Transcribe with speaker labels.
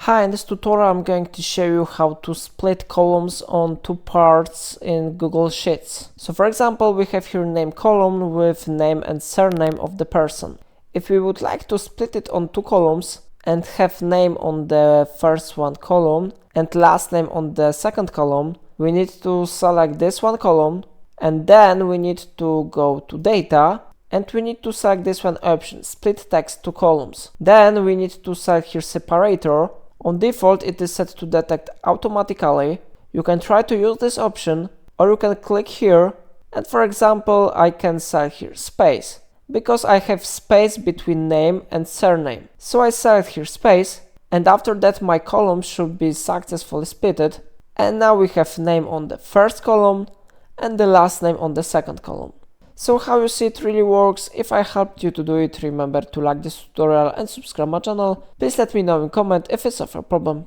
Speaker 1: Hi, in this tutorial I'm going to show you how to split columns on two parts in Google Sheets. So for example, we have here name column with name and surname of the person. If we would like to split it on two columns and have name on the first one column and last name on the second column, we need to select this one column and then we need to go to data and we need to select this one option, split text to columns. Then we need to select here separator. On default, it is set to detect automatically. You can try to use this option, or you can click here, and for example, I can select here space, because I have space between name and surname. So I select here space, and after that my column should be successfully splitted, and now we have name on the first column and the last name on the second column. So how you see it really works. If I helped you to do it, remember to like this tutorial and subscribe my channel. Please let me know in comment if it's a problem.